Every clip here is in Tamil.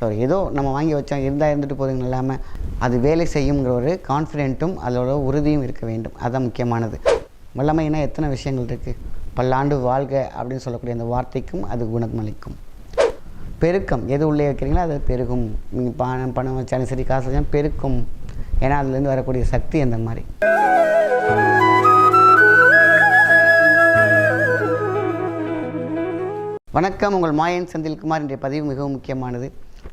ஸோ ஏதோ நம்ம வாங்கி வச்சோம் இருந்தால் இருந்துட்டு போதுங்க இல்லாமல் அது வேலை செய்யுங்கிற ஒரு கான்ஃபிடென்ட்டும் அதோட உறுதியும் இருக்க வேண்டும். அதுதான் முக்கியமானது. வல்லமைனா எத்தனை விஷயங்கள் இருக்குது. பல்லாண்டு வாழ்க அப்படின்னு சொல்லக்கூடிய அந்த வார்த்தைக்கும் அது குணமளிக்கும். பெருக்கம் எது உள்ளே வைக்கிறீங்களோ அது பெருகும். நீங்கள் பணம் வச்சாலும் சரி, காசு வச்சாலும் பெருக்கும். ஏன்னா அதுலேருந்து வரக்கூடிய சக்தி அந்த மாதிரி. வணக்கம், உங்கள் மாயன் செந்தில்குமார். இன்றைய பதிவு மிகவும் முக்கியமானது.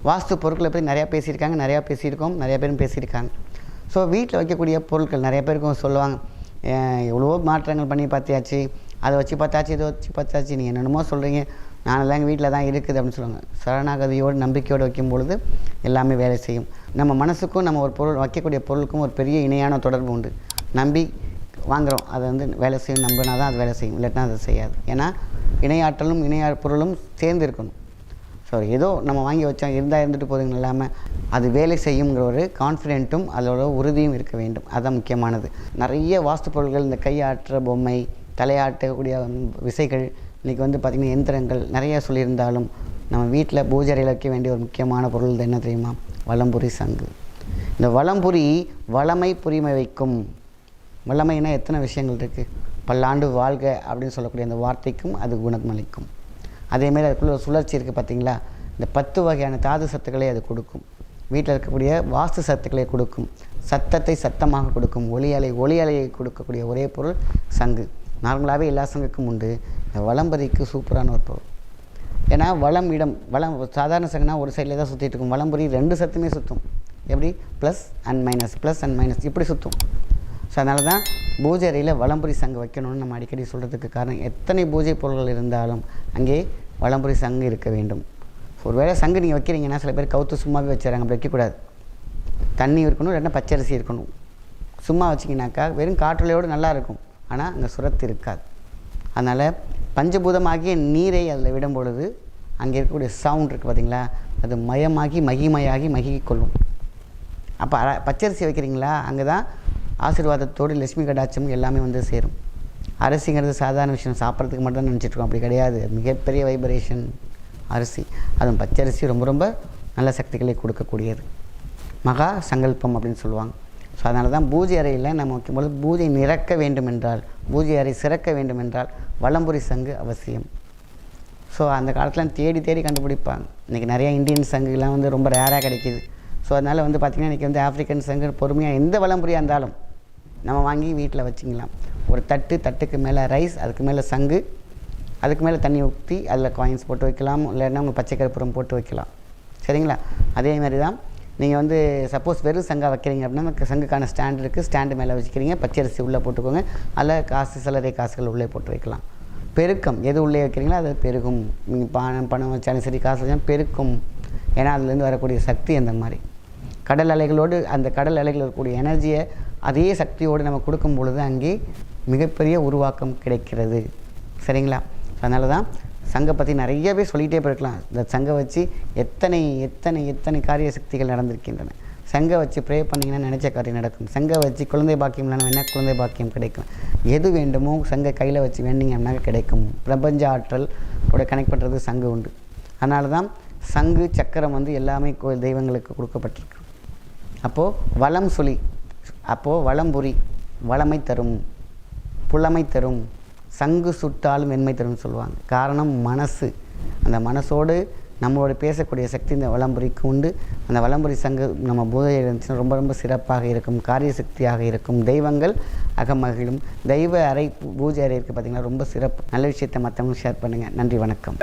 வாஸ்து பொருட்களை பற்றி நிறையா பேசியிருக்காங்க, நிறையா பேசியிருக்கோம், நிறையா பேரும் பேசியிருக்காங்க. ஸோ வீட்டில் வைக்கக்கூடிய பொருட்கள் நிறைய பேருக்கும் சொல்லுவாங்க, எவ்வளவோ மாற்றங்கள் பண்ணி பார்த்தியாச்சு, அதை வச்சு பார்த்தாச்சு, இதை வச்சு பார்த்தாச்சு, நீங்கள் என்னென்னமோ சொல்கிறீங்க, நானெல்லாம் எங்கள் வீட்டில் தான் இருக்குது அப்படின்னு சொல்லுவாங்க. சரணாகதியோடு நம்பிக்கையோடு வைக்கும் பொழுது எல்லாமே வேலை செய்யும். நம்ம மனசுக்கும் நம்ம ஒரு பொருள் வைக்கக்கூடிய பொருளுக்கும் ஒரு பெரிய இணையான தொடர்பு உண்டு. நம்பி வாங்குகிறோம், அதை வந்து வேலை செய்யும், நம்பினா தான் அது வேலை செய்யும், இல்லாட்டினா அது செய்யாது. ஏன்னா இணையாற்றலும் பொருளும் சேர்ந்து இருக்கணும். ஸோ ஏதோ நம்ம வாங்கி வச்சோம் இருந்தால் இருந்துட்டு போதுங்க இல்லாமல் அது வேலை செய்யுங்கிற ஒரு கான்ஃபிடென்ட்டும் அதோட உறுதியும் இருக்க வேண்டும். அதுதான் முக்கியமானது. நிறைய வாஸ்து பொருட்கள், இந்த கையாற்ற பொம்மை, தலையாட்டக்கூடிய விசைகள், இன்றைக்கி வந்து பார்த்திங்கன்னா எந்திரங்கள் நிறையா சொல்லியிருந்தாலும் நம்ம வீட்டில் பூஜை அறையில் வைக்க வேண்டிய ஒரு முக்கியமான பொருள் என்ன தெரியுமா? வலம்புரி சங்கு. இந்த வலம்புரி வளமை புரிமை வைக்கும். வல்லமைனா எத்தனை விஷயங்கள் இருக்குது. பல்லாண்டு வாழ்க அப்படின்னு சொல்லக்கூடிய அந்த வார்த்தைக்கும் அது குணமளிக்கும். அதேமாரி அதுக்குள்ளே ஒரு சுழற்சி இருக்குது பார்த்திங்களா? இந்த 10 வகையான தாது சத்துக்களை அது கொடுக்கும். வீட்டில் இருக்கக்கூடிய வாஸ்து சத்துக்களை கொடுக்கும். சத்தத்தை சத்தமாக கொடுக்கும். ஒளி அலையை கொடுக்கக்கூடிய ஒரே பொருள் சங்கு. நார்மலாகவே எல்லா சங்குக்கும் உண்டு. இந்த வலம்புரிக்கு சூப்பரான ஒரு பொருள். ஏன்னா வளம் சாதாரண சங்குனா ஒரு சைடில் தான் சுற்றிட்டு இருக்கும். வலம்புரி 2 சத்துமே சுற்றும். எப்படி? ப்ளஸ் அண்ட் மைனஸ் இப்படி சுற்றும். ஸோ அதனால தான் பூஜை அறையில் வலம்புரி சங்கு வைக்கணும்னு நம்ம அடிக்கடி சொல்கிறதுக்கு காரணம், எத்தனை பூஜை பொருள்கள் இருந்தாலும் அங்கே வலம்புரி சங்கு இருக்க வேண்டும். ஒரு வேளை சங்கு நீங்கள் வைக்கிறீங்கன்னா சில பேர் கவுத்து சும்மாவே வச்சுறாங்க. அப்படி வைக்கக்கூடாது. தண்ணி இருக்கணும், இல்லைன்னா பச்சரிசி இருக்கணும். சும்மா வச்சிங்கனாக்கா வெறும் காற்றுலையோடு நல்லா இருக்கும், ஆனால் அங்கே சுரத்து இருக்காது. அதனால் பஞ்சபூதமாகிய நீரை அதில் விடும் பொழுது அங்கே இருக்கக்கூடிய சவுண்ட் இருக்குது பார்த்திங்களா, அது மயமாகி மகிமையாகி கொள்ளும். அப்போ பச்சரிசி வைக்கிறீங்களா, அங்கே தான் ஆசீர்வாதத்தோடு லட்சுமி கடாட்சம் எல்லாமே வந்து சேரும். அரிசிங்கிறது சாதாரண விஷயம், சாப்பிட்றதுக்கு மட்டும் தான் நினச்சிட்ருக்கோம். அப்படி கிடையாது. மிகப்பெரிய வைப்ரேஷன் அரிசி. அதுவும் பச்சரிசி ரொம்ப ரொம்ப நல்ல சக்திகளை கொடுக்கக்கூடியது. மகா சங்கல்பம் அப்படின்னு சொல்லுவாங்க. ஸோ அதனால தான் பூஜை அறையில் நம்ம வைக்கும்போது பூஜை நிறக்க வேண்டும் என்றால், பூஜை அறை சிறக்க வேண்டும் என்றால் வலம்புரி சங்கு அவசியம். ஸோ அந்த காலத்தில் தேடி கண்டுபிடிப்பாங்க. இன்றைக்கி நிறையா இந்தியன் சங்குலாம் வந்து ரொம்ப ரேராக கிடைக்கிது. ஸோ அதனால் வந்து பார்த்திங்கன்னா இன்றைக்கி வந்து ஆஃப்ரிக்கன் சங்கு பொறுமையாக எந்த வலம்புரியாக இருந்தாலும் நம்ம வாங்கி வீட்டில் வச்சிக்கலாம். ஒரு தட்டுக்கு மேலே ரைஸ், அதுக்கு மேலே சங்கு, அதுக்கு மேலே தண்ணி ஊற்றி அதில் காயின்ஸ் போட்டு வைக்கலாம், இல்லைன்னா உங்கள் பச்சை கற்பூரம் போட்டு வைக்கலாம். சரிங்களா? அதேமாதிரி தான் நீங்கள் வந்து சப்போஸ் வெறும் சங்காக வைக்கிறீங்க அப்படின்னா சங்குக்கான ஸ்டாண்ட் இருக்குது. ஸ்டாண்டு மேலே வச்சுக்கிறீங்க, பச்சரிசி உள்ளே போட்டுக்கோங்க. அதில் காசு, சிலரை காசுகள் உள்ளே போட்டு வைக்கலாம். பெருக்கம் எது உள்ளே வைக்கிறீங்களோ அது பெருகும். நீங்கள் பணம் வச்சாலும் சரி, காசு வச்சாலும் பெருக்கும். ஏன்னா அதுலேருந்து வரக்கூடிய சக்தி அந்த மாதிரி. கடல் அலைகளோடு அந்த கடல் அலைகள் இருக்கக்கூடிய எனர்ஜியை அதே சக்தியோடு நம்ம கொடுக்கும் பொழுது அங்கே மிகப்பெரிய உருவாக்கம் கிடைக்கிறது. சரிங்களா? அதனால தான் சங்கை பற்றி நிறையவே சொல்லிகிட்டே போயிருக்கலாம். இந்த சங்கை வச்சு எத்தனை காரிய சக்திகள் நடந்திருக்கின்றன. சங்கை வச்சு ப்ரே பண்ணிங்கன்னா நினச்ச காரியம் நடக்கும். சங்கை வச்சு குழந்தை பாக்கியம் இல்லைன்னா என்ன குழந்தை பாக்கியம் கிடைக்கும். எது வேண்டுமோ சங்கை கையில் வச்சு வேண்டிங்கன்னா கிடைக்கும். பிரபஞ்ச ஆற்றல் கூட கனெக்ட் பண்ணுறது சங்கு உண்டு. அதனால தான் சங்கு சக்கரம் வந்து எல்லாமே கோயில் தெய்வங்களுக்கு கொடுக்கப்பட்டிருக்கு. அப்போது வளம் சொல்லி, அப்போது வலம்புரி வளமை தரும், புலமை தரும், சங்கு சுட்டாலும் வெண்மை தரும்னு சொல்லுவாங்க. காரணம் மனசு. அந்த மனசோடு நம்மளோட பேசக்கூடிய சக்தி இந்த வலம்புரிக்கு உண்டு. அந்த வலம்புரி சங்கு நம்ம பூஜை இருந்துச்சுன்னா ரொம்ப ரொம்ப சிறப்பாக இருக்கும், காரிய சக்தியாக இருக்கும். தெய்வங்கள் அகமகிழும். தெய்வ அறை, பூஜை அறை இருக்குது பார்த்திங்கன்னா, ரொம்ப சிறப்பு. நல்ல விஷயத்தை மற்றவங்க ஷேர் பண்ணுங்கள். நன்றி, வணக்கம்.